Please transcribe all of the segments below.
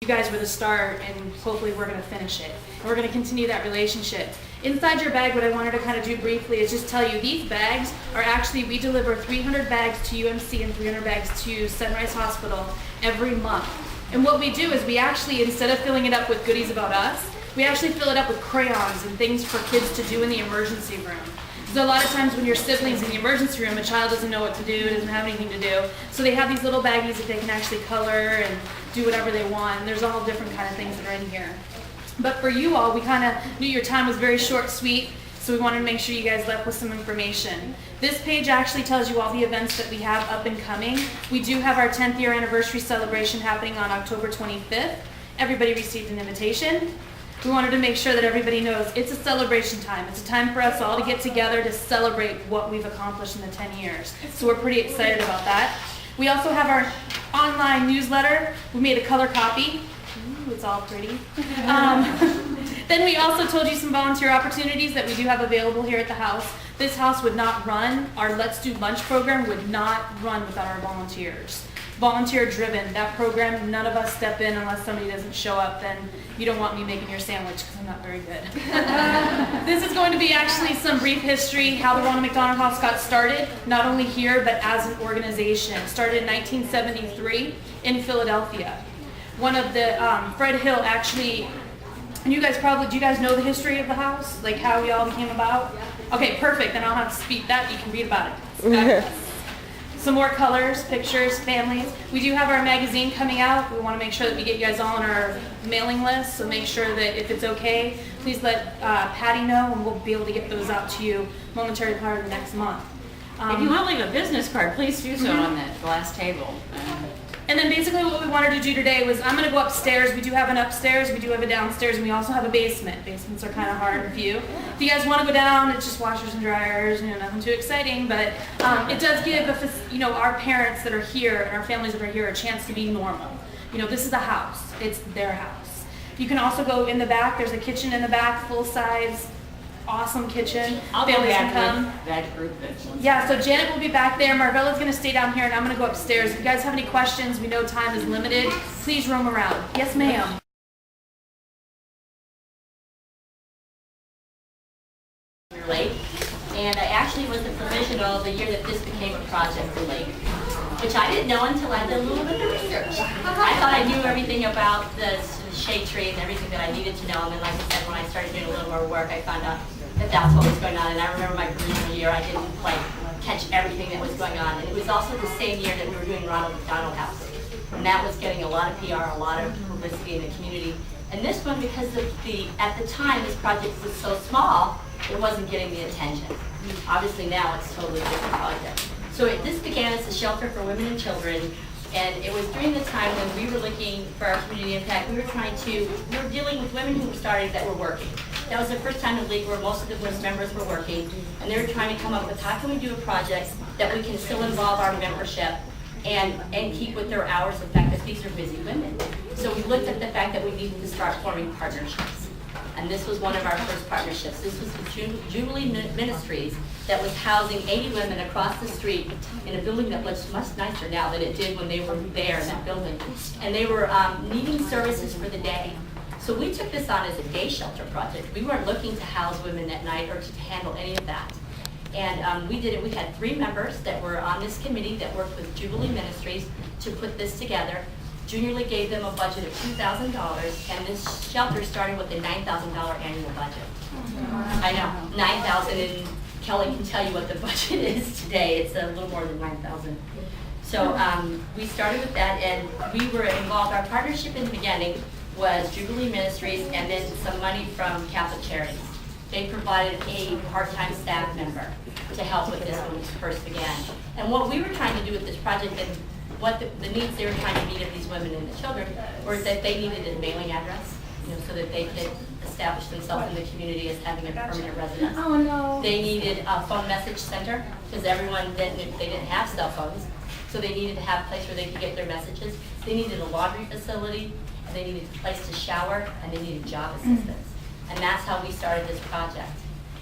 You guys were the start, and hopefully we're going to finish it. And we're going to continue that relationship. Inside your bag, what I wanted to kind of do briefly is just tell you these bags are actually, we deliver 300 bags to UMC and 300 bags to Sunrise Hospital every month. And what we do is we actually, instead of filling it up with goodies about us, we actually fill it up with crayons and things for kids to do in the emergency room. So a lot of times when your siblings in the emergency room, a child doesn't know what to do, doesn't have anything to do. So they have these little baggies that they can actually color and do whatever they want. And there's all different kind of things that are in here. But for you all, we kind of knew your time was very short, sweet, so we wanted to make sure you guys left with some information. This page actually tells you all the events that we have up and coming. We do have our 10th year anniversary celebration happening on October 25th. Everybody received an invitation. We wanted to make sure that everybody knows it's a celebration time. It's a time for us all to get together to celebrate what we've accomplished in the 10 years. So we're pretty excited about that. We also have our online newsletter. We made a color copy. Ooh, it's all pretty. Then we also told you some volunteer opportunities that we do have available here at the house. This house would not run, our Let's Do Lunch program would not run without our volunteers. Volunteer driven, that program, none of us step in unless somebody doesn't show up, then you don't want me making your sandwich because I'm not very good. This is going to be actually some brief history, how the Ronald McDonald House got started, not only here, but as an organization. It started in 1973 in Philadelphia. One of the, Fred Hill actually, and you guys probably, do you guys know the history of the house? Like how we all became about? Okay, perfect, then I'll have to speak that, you can read about it. Some more colors, pictures, families. We do have our magazine coming out. We want to make sure that we get you guys all on our mailing list, so make sure that if it's okay, please let Patty know, and we'll be able to get those out to you momentarily part of the next month. If you want to leave a business card, please do so on that glass table. And then basically what we wanted to do today was, I'm going to go upstairs. We do have an upstairs, we do have a downstairs, and we also have a basement. Basements are kind of hard to view. If you guys want to go down, it's just washers and dryers, nothing too exciting, but it does give our parents that are here and our families that are here a chance to be normal. This is a house. It's their house. You can also go in the back. There's a kitchen in the back, full size, awesome kitchen. I'll go Families back can come. with that group. Yeah, so Janet will be back there. Marvella's going to stay down here, and I'm going to go upstairs. If you guys have any questions, we know time is limited. Please roam around. Yes, ma'am. We were late, and I actually was the provisional the year that this became a project for Lake, which I didn't know until I did a little bit of research. I thought I knew everything about the shade tree and everything that I needed to know, and then like I said, when I started doing a little more work, I found out that that's what was going on. And I remember my provisional year, I didn't catch everything that was going on. And it was also the same year that we were doing Ronald McDonald House, and that was getting a lot of PR, a lot of publicity in the community. And this one, because at the time this project was so small, it wasn't getting the attention. Obviously now it's a totally different project. So this began as a shelter for women and children, and it was during the time when we were looking for our community impact. We were dealing with women who started that were working. That was the first time in the league where most of the women's members were working, and they were trying to come up with how can we do a project that we can still involve our membership and keep with their hours, the fact that these are busy women. So we looked at the fact that we needed to start forming partnerships. And this was one of our first partnerships. This was with Jubilee Ministries that was housing 80 women across the street in a building that looks much nicer now than it did when they were there in that building. And they were needing services for the day. So we took this on as a day shelter project. We weren't looking to house women at night or to handle any of that. And we did it. We had 3 members that were on this committee that worked with Jubilee Ministries to put this together. Junior League gave them a budget of $2,000, and this shelter started with a $9,000 annual budget. I know, $9,000, and Kelly can tell you what the budget is today. It's a little more than $9,000. So we started with that, and we were involved. Our partnership in the beginning was Jubilee Ministries and then some money from Catholic Charities. They provided a part-time staff member to help with this when it first began. And what we were trying to do with this project, and what the needs they were trying to meet of these women and the children, were that they needed a mailing address, so that they could establish themselves in the community as having a permanent residence. Oh, no. They needed a phone message center, because everyone they didn't have cell phones, so they needed to have a place where they could get their messages. They needed a laundry facility, and they needed a place to shower, and they needed job assistance. And that's how we started this project.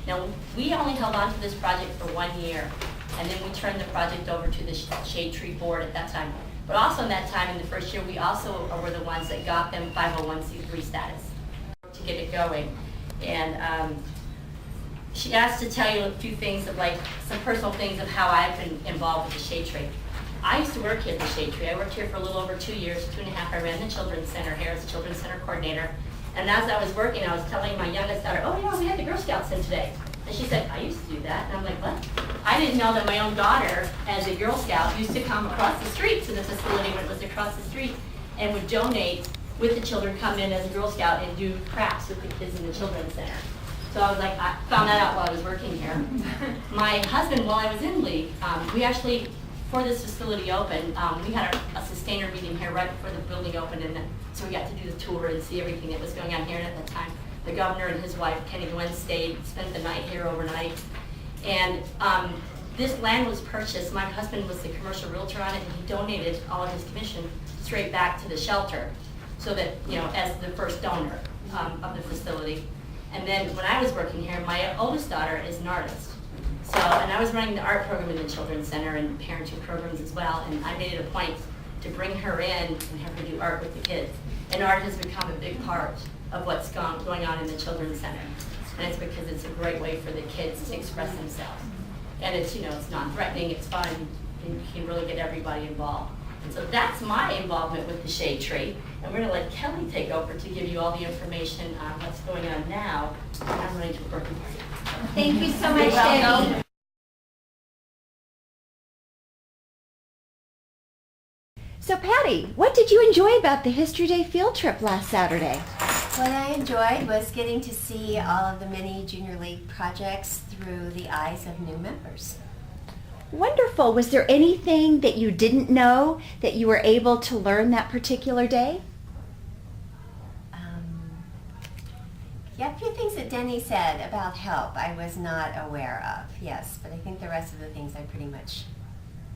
Now, we only held on to this project for 1 year, and then we turned the project over to the Shade Tree Board at that time. But also in that time, in the first year, we also were the ones that got them 501c3 status to get it going. And she asked to tell you a few things of like some personal things of how I've been involved with the Shade Tree. I used to work here at the Shade Tree. I worked here for a little over 2 years, 2.5. I ran the Children's Center here as a Children's Center coordinator. And as I was working, I was telling my youngest daughter, oh yeah, we had the Girl Scouts in today. And she said, I used to do that. And I'm like, what? I didn't know that my own daughter, as a Girl Scout, used to come across the street to the facility when it was across the street and would donate with the children, come in as a Girl Scout and do crafts with the kids in the Children's Center. So I was like, I found that out while I was working here. My husband, while I was in League, we actually, before this facility opened, we had a sustainer meeting here right before the building opened, and so we got to do the tour and see everything that was going on here. And at the time, the governor and his wife, Kenny Gwen, spent the night here overnight. And this land was purchased. My husband was the commercial realtor on it, and he donated all of his commission straight back to the shelter, so that, you know, as the first donor of the facility. And then when I was working here, my oldest daughter is an artist. So, and I was running the art program in the Children's Center and parenting programs as well, and I made it a point to bring her in and have her do art with the kids. And art has become a big part of what's going on in the Children's Center. And it's because it's a great way for the kids to express themselves. And it's, you know, it's non-threatening, it's fun, and you can really get everybody involved. And so that's my involvement with the Shade Tree. And we're gonna let Kelly take over to give you all the information on what's going on now. And I'm ready to work. Thank you so much, You're welcome. Debbie. So Patty, what did you enjoy about the History Day field trip last Saturday? What I enjoyed was getting to see all of the many Junior League projects through the eyes of new members. Wonderful. Was there anything that you didn't know that you were able to learn that particular day? Yeah, a few things that Denny said about help I was not aware of, yes, but I think the rest of the things I pretty much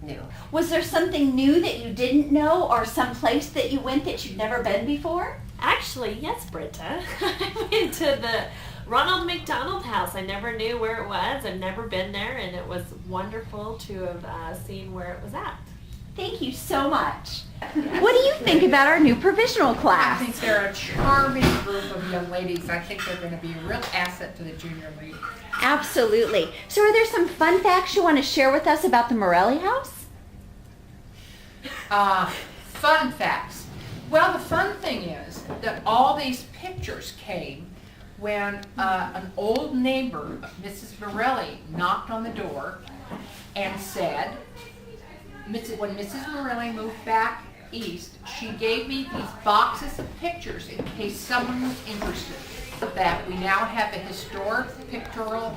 knew. Was there something new that you didn't know, or some place that you went that you'd never been before? Actually, yes, Britta. I went to the Ronald McDonald House. I never knew where it was. I've never been there, and it was wonderful to have seen where it was at. Thank you so much. What do you think about our new provisional I class? think they're a charming group of young ladies. I think they're going to be a real asset to the Junior League. Absolutely. So are there some fun facts you want to share with us about the Morelli House? Fun facts. Well, the fun thing is that all these pictures came when an old neighbor, Mrs. Morelli, knocked on the door and said, when Mrs. Morelli moved back east, she gave me these boxes of pictures in case someone was interested. That we now have a historic pictorial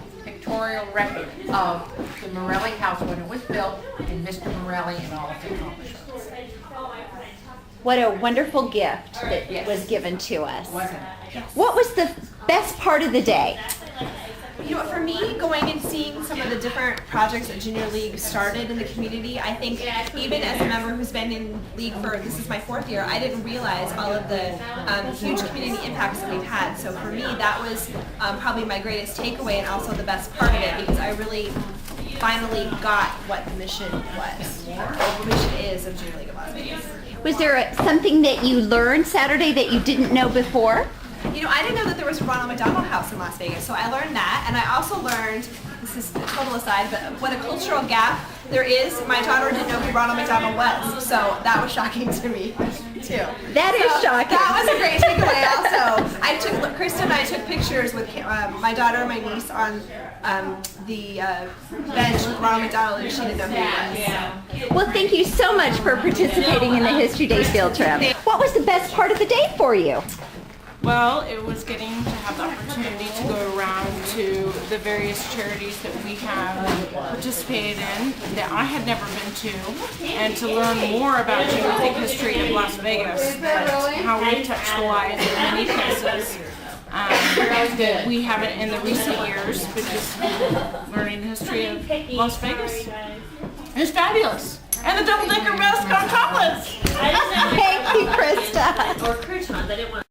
record of the Morelli house when it was built, and Mr. Morelli and all of his accomplishments. What a wonderful gift that Yes. was given to us. Wasn't it? What was the best part of the day? You know, for me, going and seeing some of the different projects that Junior League started in the community, I think even as a member who's been in League for, this is my 4th year, I didn't realize all of the huge community impacts that we've had. So for me, that was probably my greatest takeaway and also the best part of it, because I really finally got what the mission was, or what the mission is of Junior League of Las Vegas. Was there something that you learned Saturday that you didn't know before? You know, I didn't know that there was a Ronald McDonald House in Las Vegas, so I learned that, and I also learned, this is a total aside, but what a cultural gap there is. My daughter didn't know who Ronald McDonald was, so that was shocking to me, too. That is shocking. That was a great takeaway also. Krista and I took pictures with my daughter and my niece on the bench with Ronald McDonald, and she didn't know who he was. Well, thank you so much for participating in the History Day field trip. What was the best part of the day for you? Well, it was getting to have the opportunity to go around to the various charities that we have participated in that I had never been to, and to learn more about Junior League history of Las Vegas, how we touched the lives of many places that we haven't in the recent years, but just learning the history of Las Vegas. It's fabulous. And the double-decker mascot chocolates. Thank you, Krista. Or croutons, I didn't want